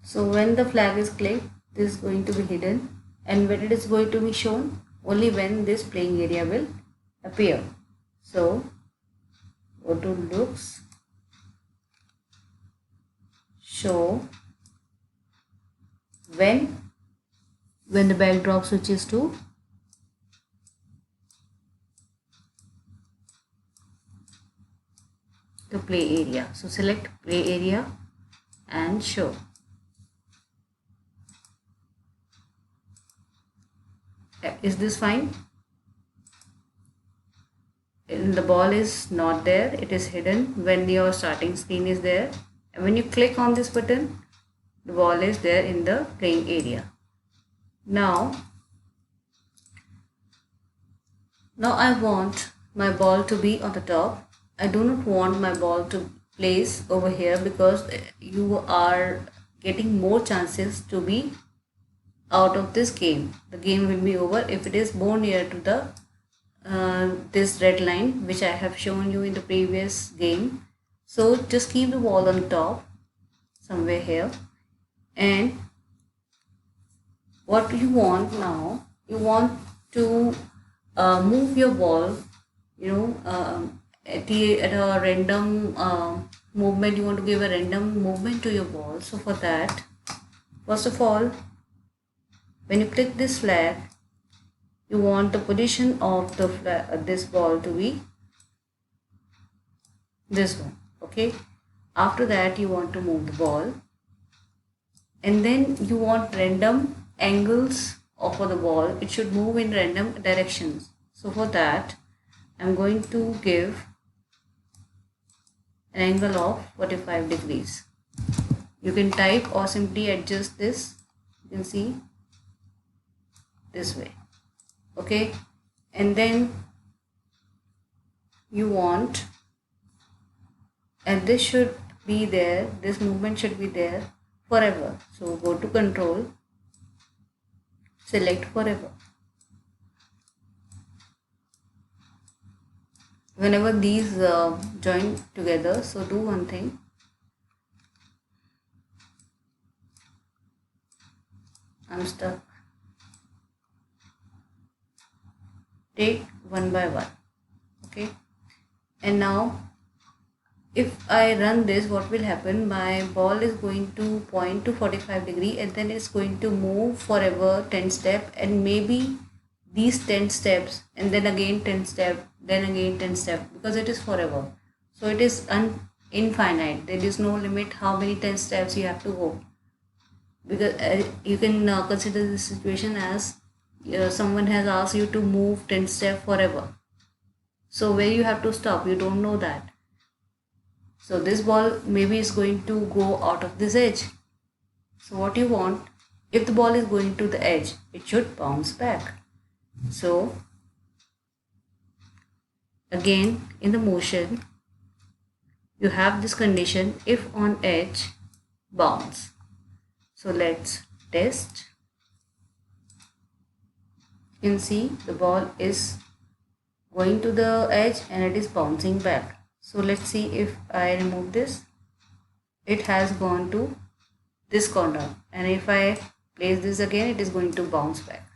So when the flag is clicked, this is going to be hidden, and when it is going to be shown, only when this playing area will appear. So go to looks, show when the backdrop switches to the play area. So select play area and show. Is this fine? And the ball is not there, it is hidden when your starting screen is there, and when you click on this button, the ball is there in the playing area. Now I want my ball to be on the top. I do not want my ball to place over here because you are getting more chances to be out of this game. The game will be over if it is more near to the this red line which I have shown you in the previous game. So just keep the ball on top somewhere here, and what you want now, you want to move your ball, at a random movement. You want to give a random movement to your ball. So for that, first of all, when you click this flag, you want the position of the this ball to be this one. Okay, after that you want to move the ball, and then you want random angles for the ball. It should move in random directions. So for that, I'm going to give an angle of 45 degrees. You can type or simply adjust this. You can see this way. Okay, and then you want, and this should be there, this movement should be there forever. So go to control, select forever. Whenever these join together, so do one thing, I'm stuck, take one by one. Okay, and now if I run this, what will happen, my ball is going to point to 45 degree, and then it's going to move forever 10 steps, and maybe these 10 steps, and then again 10 step, then again 10 step, because it is forever. So it is infinite. There is no limit how many 10 steps you have to go, because you can consider this situation as someone has asked you to move 10 steps forever. So where you have to stop, you don't know that. So this ball maybe is going to go out of this edge. So what you want, if the ball is going to the edge, it should bounce back. So again, in the motion, you have this condition, if on edge, bounce. So let's test. You can see the ball is going to the edge and it is bouncing back. So let's see, if I remove this, it has gone to this corner, and if I place this again, it is going to bounce back.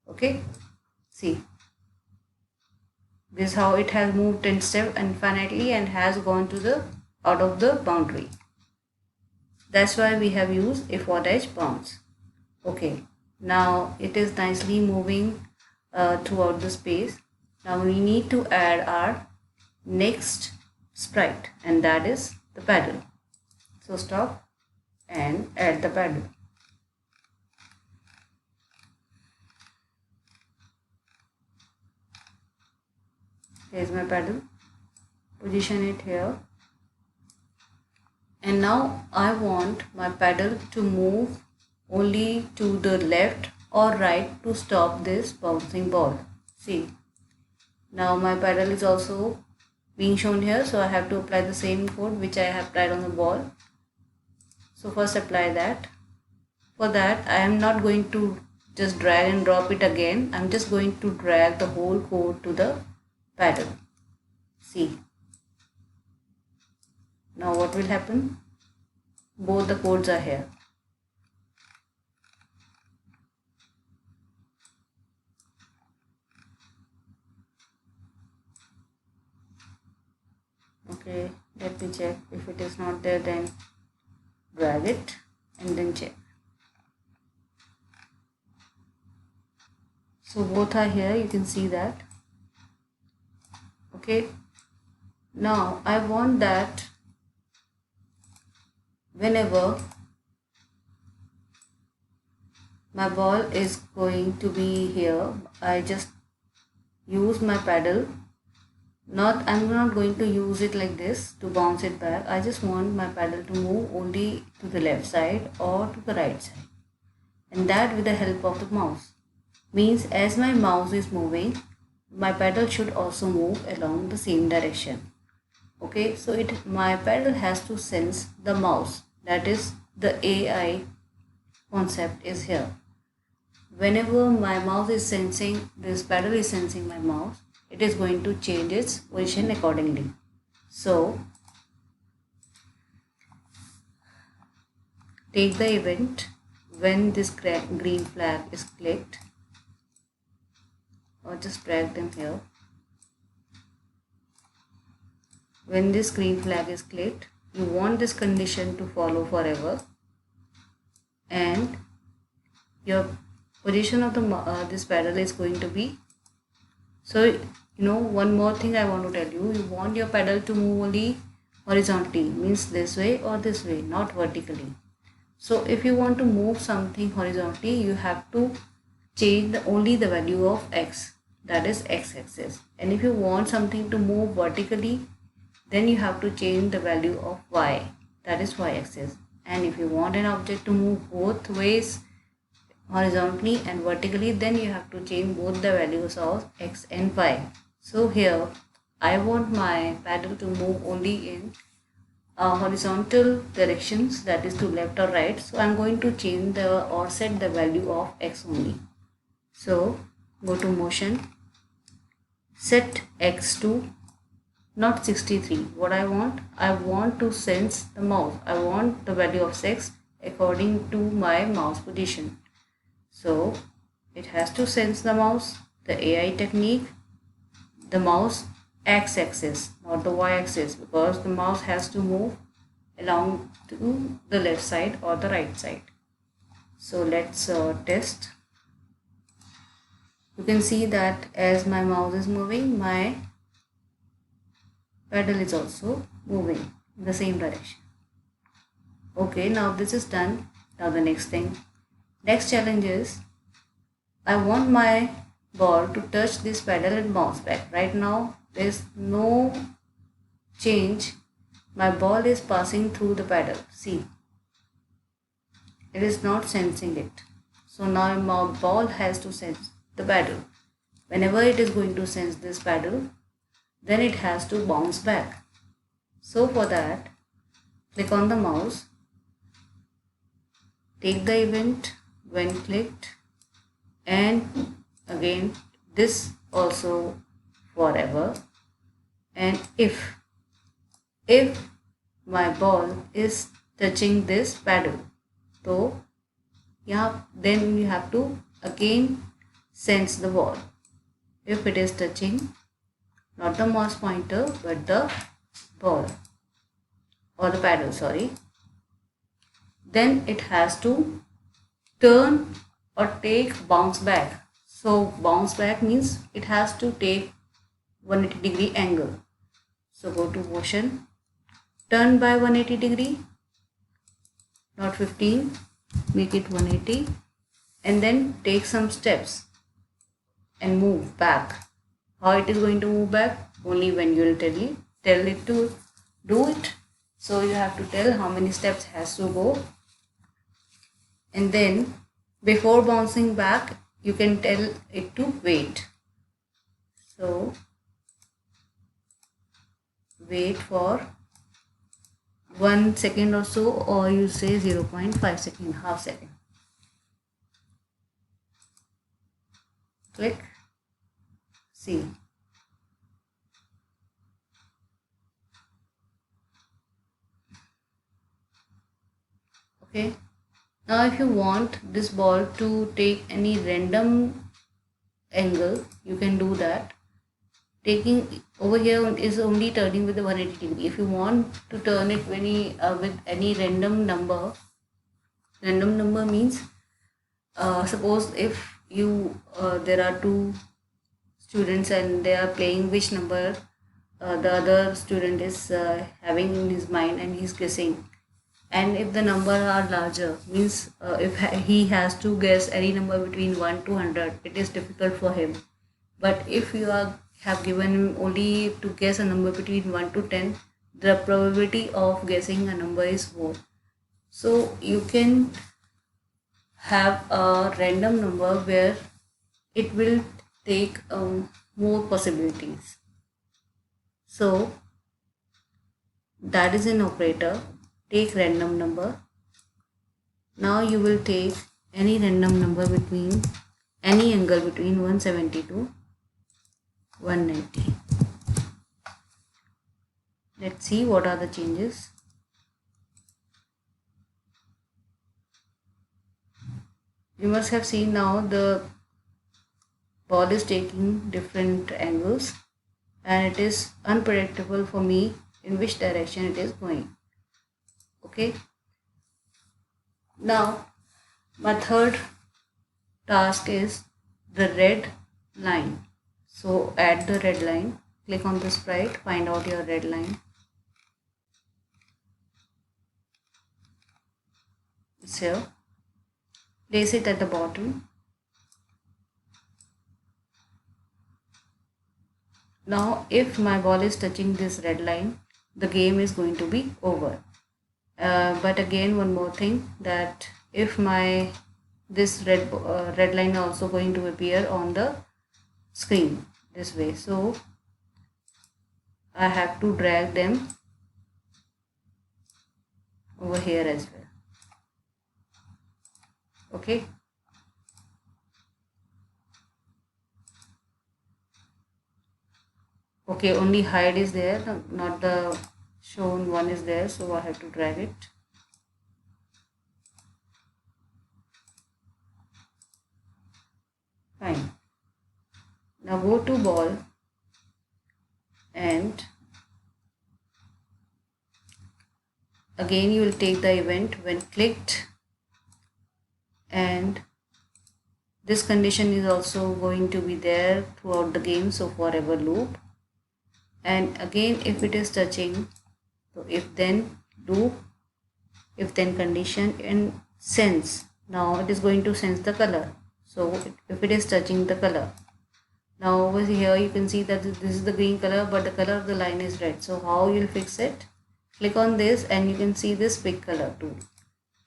Okay, see, this is how it has moved 10 steps infinitely and has gone to the out of the boundary. That's why we have used if on edge bounce. Okay, now it is nicely moving throughout the space. Now we need to add our next sprite, and that is the paddle. So stop and add the paddle. Here's my paddle, position it here, and now I want my paddle to move only to the left or right to stop this bouncing ball. See, now my paddle is also being shown here, so I have to apply the same code which I have applied on the ball. So first apply that. For that, I am not going to just drag and drop it again. I'm just going to drag the whole code to the paddle. See, now what will happen? both the codes are here. Okay, let me check. If it is not there, then drag it and then check. So both are here, you can see that. Okay, now I want that whenever my ball is going to be here, I just use my paddle. I'm not going to use it like this to bounce it back. I just want my paddle to move only to the left side or to the right side, and that with the help of the mouse. Means as my mouse is moving, my paddle should also move along the same direction. Okay, so my paddle has to sense the mouse. That is the AI concept is here. Whenever my mouse is sensing, this paddle is sensing my mouse, it is going to change its position accordingly. So take the event when this green flag is clicked, or just drag them here. When this green flag is clicked, you want this condition to follow forever, and your position of the this paddle is going to be. So one more thing I want to tell you, you want your paddle to move only horizontally, means this way or this way, not vertically. So if you want to move something horizontally, you have to change only the value of x, that is x-axis. And if you want something to move vertically, then you have to change the value of y, that is y-axis. And if you want an object to move both ways, horizontally and vertically, then you have to change both the values of x and y. So here I want my paddle to move only in horizontal directions, that is to left or right. So I'm going to change or set the value of x only. So go to motion, set x to not 63. What I want to sense the mouse. I want the value of x according to my mouse position. So it has to sense the mouse, the AI technique, the mouse x-axis, not the y-axis, because the mouse has to move along to the left side or the right side. So let's test. You can see that as my mouse is moving, my paddle is also moving in the same direction. Okay, now this is done. Now the next challenge is, I want my ball to touch this paddle and bounce back. Right now there is no change. My ball is passing through the paddle. See, it is not sensing it. So now my ball has to sense the paddle. Whenever it is going to sense this paddle, then it has to bounce back. So for that, click on the mouse, take the event when clicked, and again this also forever. And if my ball is touching this paddle, so then you have to again sense the ball. If it is touching not the mouse pointer but the ball or the paddle, sorry, then it has to turn or take bounce back. So bounce back means it has to take 180-degree angle. So go to motion, turn by 180-degree, not 15, make it 180, and then take some steps and move back. How it is going to move back? Only when you will tell it to do it. So you have to tell how many steps has to go, and then before bouncing back you can tell it to wait. So wait for 1 second or so, or you say 0.5 second, half second. Click. See, Okay. Now if you want this ball to take any random angle, you can do that. Taking over here is only turning with the 180 degree. If you want to turn it with any random number means suppose if you there are two students and they are playing which number the other student is having in his mind and he's guessing, and if the number are larger means if he has to guess any number between 1 to 100, it is difficult for him. But if you have given him only to guess a number between 1 to 10, the probability of guessing a number is more. So you can have a random number where it will take more possibilities. So that is an operator. Take random number. Now you will take any random number between any angle between 170 to 190. Let's see what are the changes. You must have seen now the ball is taking different angles and it is unpredictable for me in which direction it is going. Okay. Now my third task is the red line. So add the red line, click on the sprite, find out your red line. It's here. Place it at the bottom. Now if my ball is touching this red line, the game is going to be over. But again, one more thing, that if my this red line also going to appear on the screen this way, so I have to drag them over here as well. Okay. Okay, only hide is there, not the shown one is there, so I have to drag it. Fine. Now go to ball and again you will take the event when clicked, and this condition is also going to be there throughout the game, so forever loop. And again if it is touching, so if then loop, if then condition and sense. Now it is going to sense the color, so if it is touching the color, now over here you can see that this is the green color but the color of the line is red. So how you'll fix it? Click on this and you can see this pick color tool.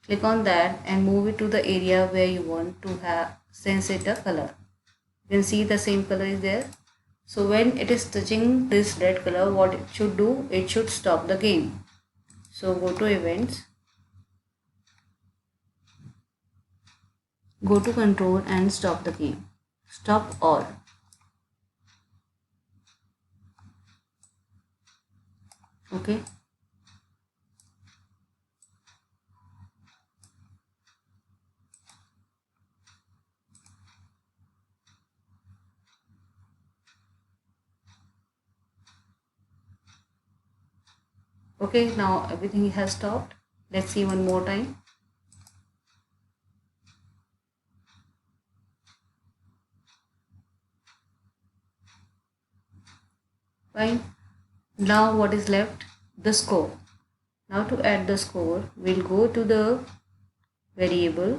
Click on that and move it to the area where you want to have sense it a color. You can see the same color is there. So when it is touching this red color, what it should do? It should stop the game. So go to events, go to control and stop the game. Stop all. Okay. Okay, now everything has stopped. Let's see one more time. Fine. Now what is left? The score. Now to add the score, we'll go to the variable.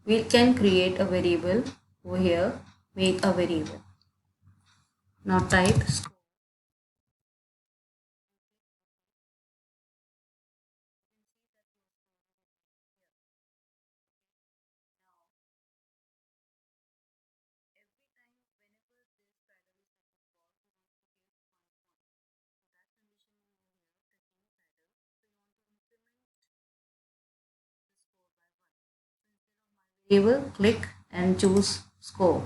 We can create a variable over here, make a variable. Now type score. Variable, click and choose score.